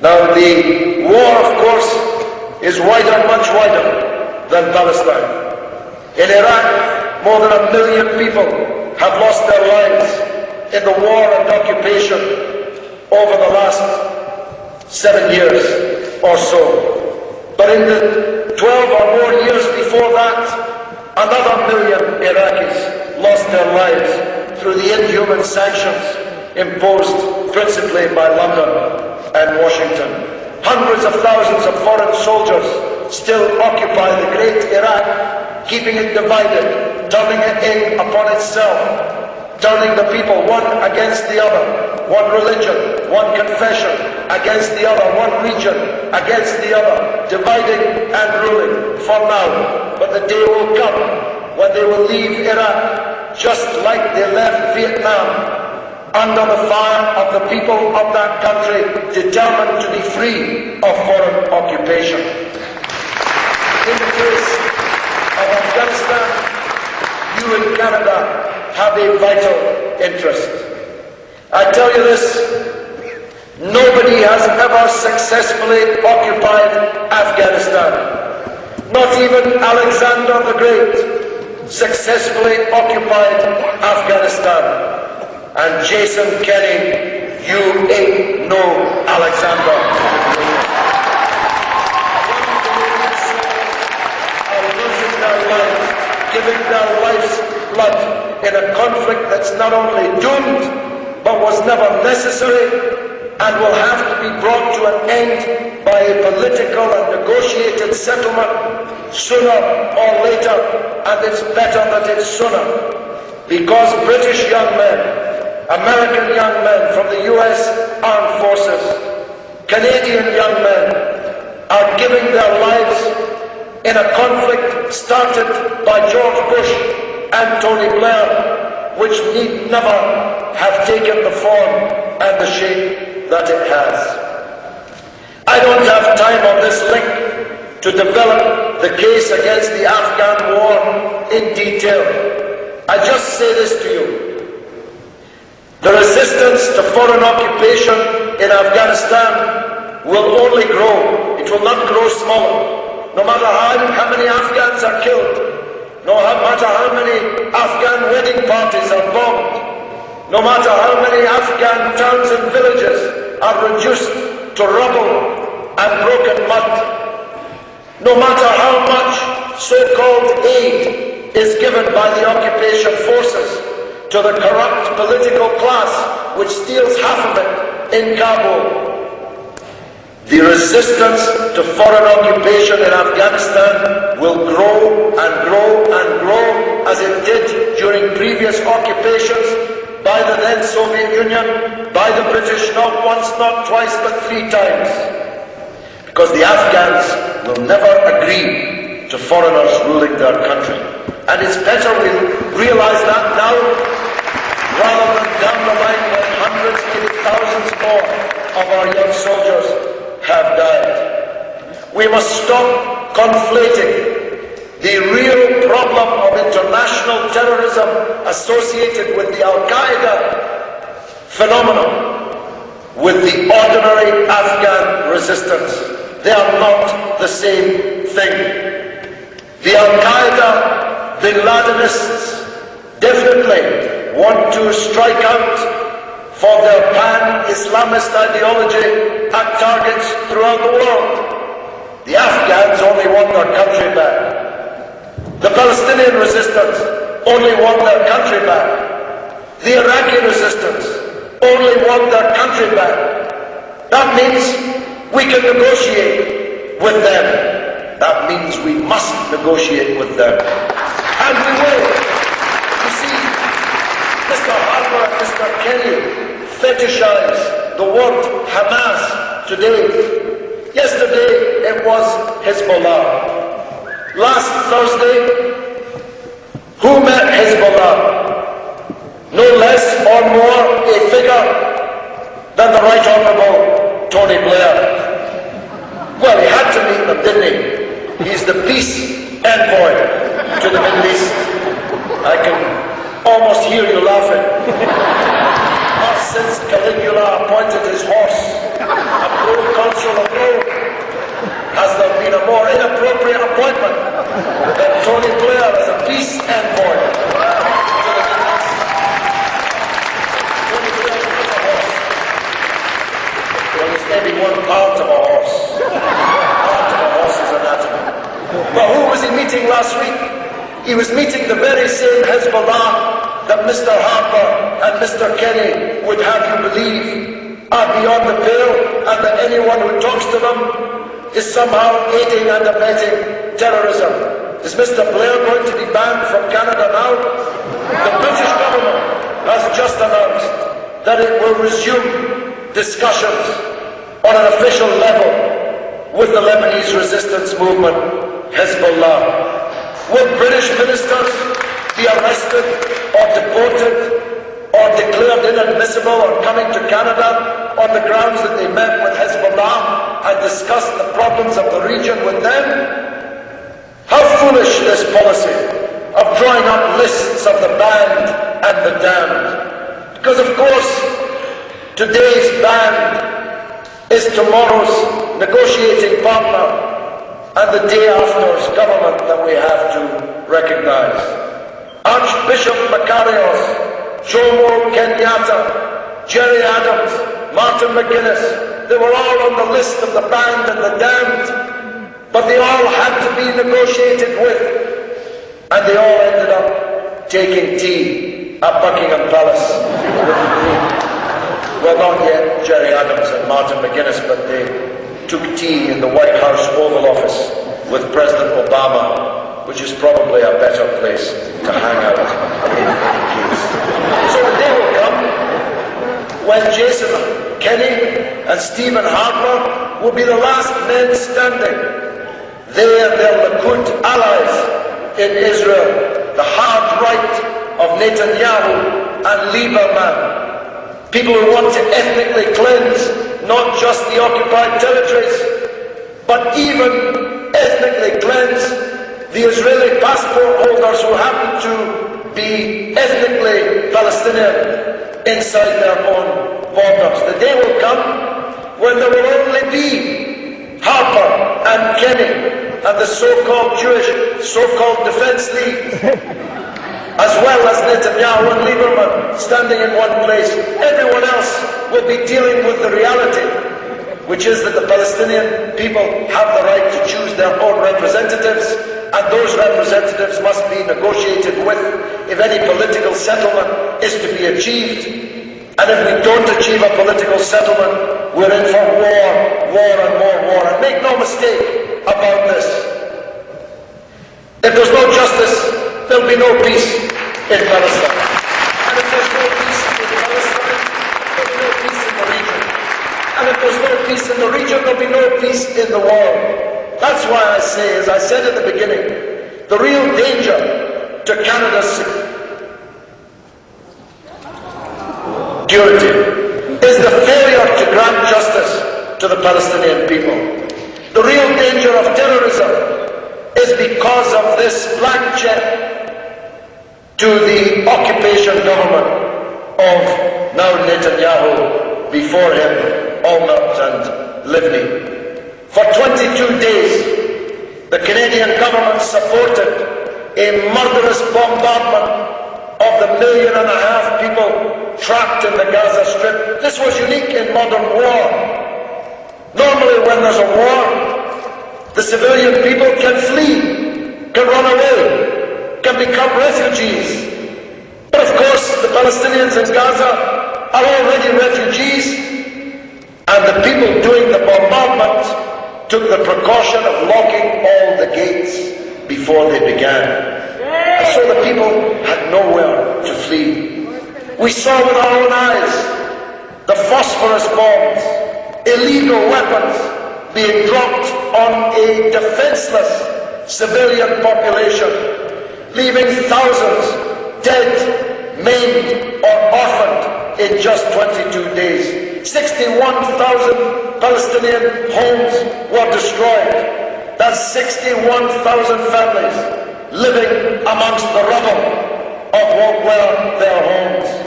Now the war, of course, is wider, much wider than Palestine. In Iraq, more than 1 million people have lost their lives in the war and occupation over the last 7 years or so. But in the 12 or more years before that, another 1 million Iraqis lost their lives through the inhuman sanctions imposed principally by London and Washington. Hundreds of thousands of foreign soldiers still occupy the great Iraq, keeping it divided, turning it in upon itself, turning the people one against the other, one religion, one confession against the other, one region against the other, dividing and ruling for now. But the day will come when they will leave Iraq just like they left Vietnam, under the fire of the people of that country, determined to be free of foreign occupation. In the case of Afghanistan, you in Canada have a vital interest. I tell you this, nobody has ever successfully occupied Afghanistan. Not even Alexander the Great successfully occupied Afghanistan. And Jason Kenney, you ain't no Alexander. Are losing their lives, giving their life's blood in a conflict that's not only doomed, but was never necessary, and will have to be brought to an end by a political and negotiated settlement sooner or later, and it's better that it's sooner, because British young men, American young men from the US Armed Forces, Canadian young men are giving their lives in a conflict started by George Bush and Tony Blair, which need never have taken the form and the shape that it has. I don't have time on this link to develop the case against the Afghan war in detail. I just say this to you. The resistance to foreign occupation in Afghanistan will only grow. It will not grow smaller. No matter how many Afghans are killed, no matter how many Afghan wedding parties are bombed, no matter how many Afghan towns and villages are reduced to rubble and broken mud, no matter how much so-called aid is given by the occupation forces to the corrupt political class which steals half of it in Kabul. The resistance to foreign occupation in Afghanistan will grow and grow and grow as it did during previous occupations by the then Soviet Union, by the British, not once, not twice, but 3 times. Because the Afghans will never agree to foreigners ruling their country. And it's better we realize that now, rather than down the line when hundreds, maybe thousands more of our young soldiers have died. We must stop conflating the real problem of international terrorism associated with the Al-Qaeda phenomenon with the ordinary Afghan resistance. They are not the same thing. The Al-Qaeda Bin Ladenists definitely want to strike out for their pan-Islamist ideology at targets throughout the world. The Afghans only want their country back. The Palestinian resistance only want their country back. The Iraqi resistance only want their country back. That means we can negotiate with them. That means we must negotiate with them. And we will. You see, Mr. Harper and Mr. Kenny fetishize the word Hamas today. Yesterday it was Hezbollah. Last Thursday, who met Hezbollah? No less or more a figure than the Right Honourable Tony Blair. Well, he had to meet them, didn't he? He's the peace envoy to the Middle East. I can almost hear you laughing. Since Caligula appointed his horse maybe one part of a horse. Part of a horse's anatomy. But who was he meeting last week? He was meeting the very same Hezbollah that Mr. Harper and Mr. Kenny would have you believe are beyond the pale, and that anyone who talks to them is somehow aiding and abetting terrorism. Is Mr. Blair going to be banned from Canada now? The British government has just announced that it will resume discussions on an official level with the Lebanese resistance movement, Hezbollah. Will British ministers be arrested or deported or declared inadmissible on coming to Canada on the grounds that they met with Hezbollah and discussed the problems of the region with them? How foolish this policy of drawing up lists of the banned and the damned. Because of course, today's band is tomorrow's negotiating partner and the day after's government that we have to recognize. Archbishop Makarios, Jomo Kenyatta, Jerry Adams, Martin McGuinness, they were all on the list of the banned and the damned, but they all had to be negotiated with, and they all ended up taking tea at Buckingham Palace with the Queen. Well, not yet Jerry Adams and Martin McGuinness, but they took tea in the White House Oval Office with President Obama, which is probably a better place to hang out in any case. So the day will come when Jason Kenny and Stephen Harper will be the last men standing. They and their Likud allies in Israel, the hard right of Netanyahu and Lieberman, people who want to ethnically cleanse not just the occupied territories, but even ethnically cleanse the Israeli passport holders who happen to be ethnically Palestinian inside their own borders. The day will come when there will only be Harper and Kenny and the so-called Jewish, so-called Defense League, as well as Netanyahu and Lieberman standing in one place. Everyone else will be dealing with the reality, which is that the Palestinian people have the right to choose their own representatives, and those representatives must be negotiated with if any political settlement is to be achieved. And if we don't achieve a political settlement, we're in for war, war and more war. And make no mistake about this. If there's no justice, there'll be no peace in Palestine. And if there's no peace in Palestine, there'll be no peace in the region. And if there's no peace in the region, there'll be no peace in the world. That's why I say, as I said at the beginning, the real danger to Canada's security is the failure to grant justice to the Palestinian people. The real danger of terrorism is because of this blank check to the occupation government of now Netanyahu, before him Olmert and Livni. For 22 days, the Canadian government supported a murderous bombardment of the 1.5 million people trapped in the Gaza Strip. This was unique in modern war. Normally when there's a war, the civilian people can flee, can run away, can become refugees. But of course the Palestinians in Gaza are already refugees, and the people doing the bombardment took the precaution of locking all the gates before they began. And so the people had nowhere to flee. We saw with our own eyes the phosphorus bombs, illegal weapons being dropped on a defenseless civilian population, leaving thousands dead, maimed or orphaned in just 22 days. 61,000 Palestinian homes were destroyed. That's 61,000 families living amongst the rubble of what were their homes.